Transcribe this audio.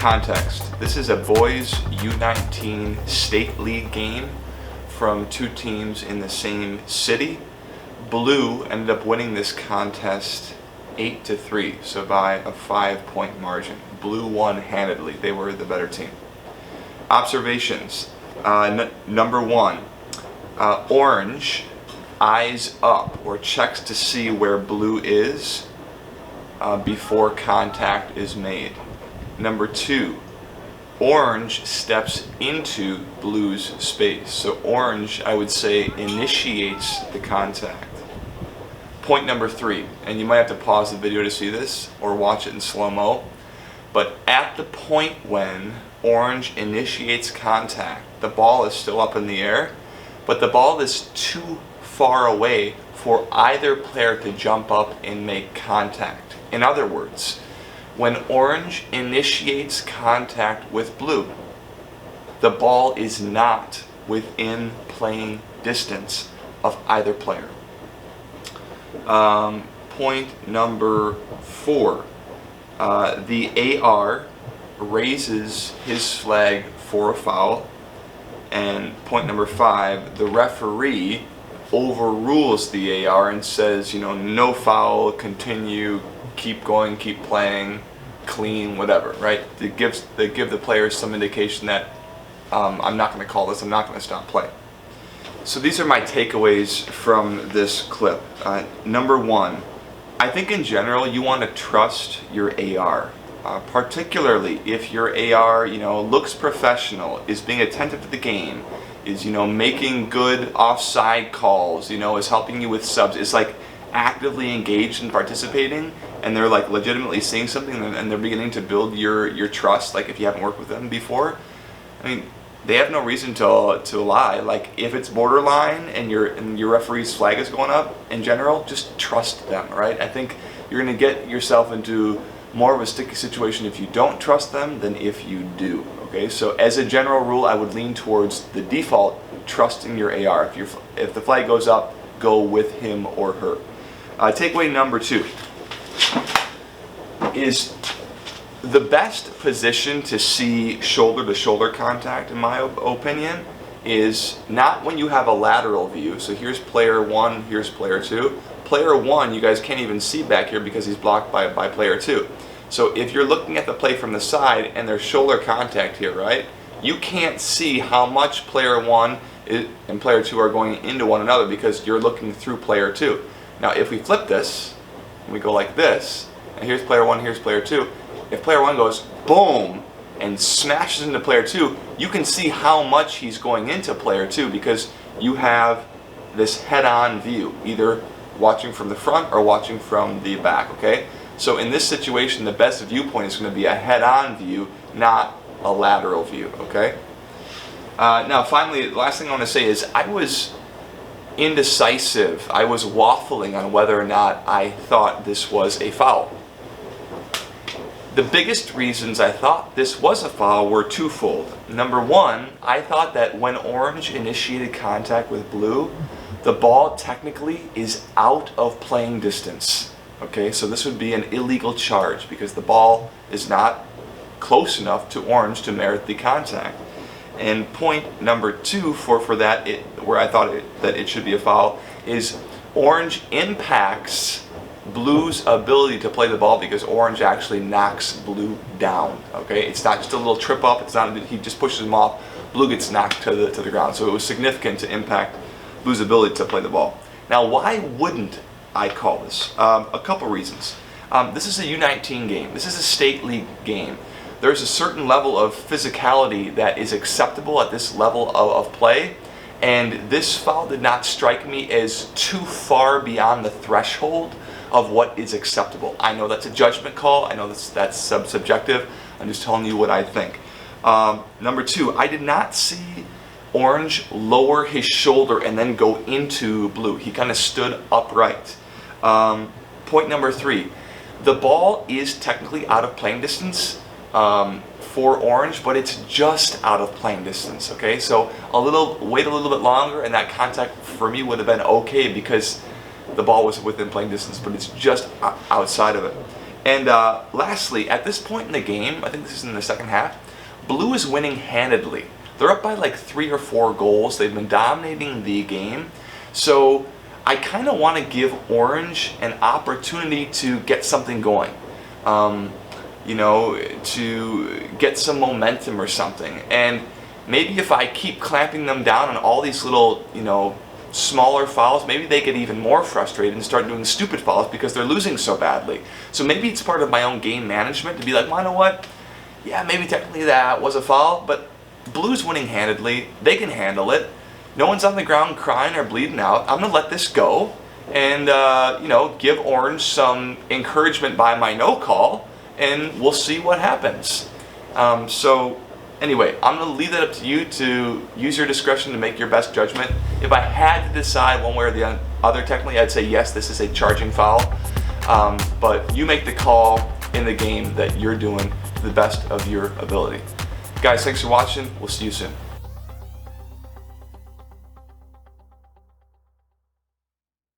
context, this is a boys U19 state league game from two teams in the same city. Blue ended up winning this contest 8-3, so by a 5-point margin. Blue won handedly. They were the better team. Observations. Number one, orange eyes up or checks to see where blue is before contact is made. Number two, orange steps into blue's space. So orange, I would say, initiates the contact. Point number three, and you might have to pause the video to see this or watch it in slow-mo, but at the point when orange initiates contact, the ball is still up in the air, but the ball is too far away for either player to jump up and make contact. In other words, when orange initiates contact with blue, the ball is not within playing distance of either player. Point number four, the AR raises his flag for a foul. And point number five, the referee overrules the AR and says, no foul, continue, keep going, keep playing, clean, whatever, right? They give the players some indication that I'm not going to call this, I'm not going to stop play. So these are my takeaways from this clip. Number one, I think in general you want to trust your AR. Particularly if your AR, looks professional, is being attentive to the game, is, making good offside calls, is helping you with subs, is like actively engaged and participating, and they're like legitimately seeing something and they're beginning to build your trust, like if you haven't worked with them before. I mean, they have no reason to lie. Like if it's borderline and your referee's flag is going up, in general, just trust them, right? I think you're going to get yourself into more of a sticky situation if you don't trust them than if you do. Okay, so as a general rule, I would lean towards the default, trusting your AR. If the flag goes up, go with him or her. Takeaway number two is the best position to see shoulder-to-shoulder contact, in my opinion, is not when you have a lateral view. So here's player one, here's player two. Player one, you guys can't even see back here because he's blocked by player two. So if you're looking at the play from the side and there's shoulder contact here, right, you can't see how much player one and player two are going into one another because you're looking through player two. Now if we flip this, and we go like this, and here's player one, here's player two, if player one goes boom and smashes into player two, you can see how much he's going into player two because you have this head-on view, either watching from the front or watching from the back, okay? So in this situation, the best viewpoint is going to be a head-on view, not a lateral view, okay? Now finally, the last thing I want to say is I was indecisive. I was waffling on whether or not I thought this was a foul. The biggest reasons I thought this was a foul were twofold. Number one, I thought that when orange initiated contact with blue, the ball technically is out of playing distance. Okay, so this would be an illegal charge because the ball is not close enough to orange to merit the contact. And point number two for that, where I thought that it should be a foul, is orange impacts blue's ability to play the ball because orange actually knocks blue down. Okay, it's not just a little trip up. It's not he just pushes him off. Blue gets knocked to the ground. So it was significant to impact blue's ability to play the ball. Now, why wouldn't I call this? A couple reasons. This is a U19 game. This is a state league game. There's a certain level of physicality that is acceptable at this level of play, and this foul did not strike me as too far beyond the threshold of what is acceptable. I know that's a judgment call. I know that's subjective. I'm just telling you what I think. Number two, I did not see orange lower his shoulder and then go into blue. He kind of stood upright. Point number three, the ball is technically out of playing distance for orange, but it's just out of playing distance. Okay, so wait a little bit longer, and that contact for me would have been okay because the ball was within playing distance, but it's just outside of it. And lastly, at this point in the game, I think this is in the second half, blue is winning handedly. They're up by like 3 or 4 goals. They've been dominating the game. So I kind of want to give orange an opportunity to get something going. You know, to get some momentum or something. And maybe if I keep clamping them down on all these little, you know, smaller fouls, maybe they get even more frustrated and start doing stupid fouls because they're losing so badly. So maybe it's part of my own game management to be like, well, you know what? Yeah, maybe technically that was a foul, but blue's winning handedly. They can handle it. No one's on the ground crying or bleeding out. I'm going to let this go and, you know, give orange some encouragement by my no call, and we'll see what happens. So anyway, I'm going to leave that up to you to use your discretion to make your best judgment. If I had to decide one way or the other, technically I'd say yes, this is a charging foul. But you make the call in the game that you're doing to the best of your ability. Guys, thanks for watching. We'll see you soon.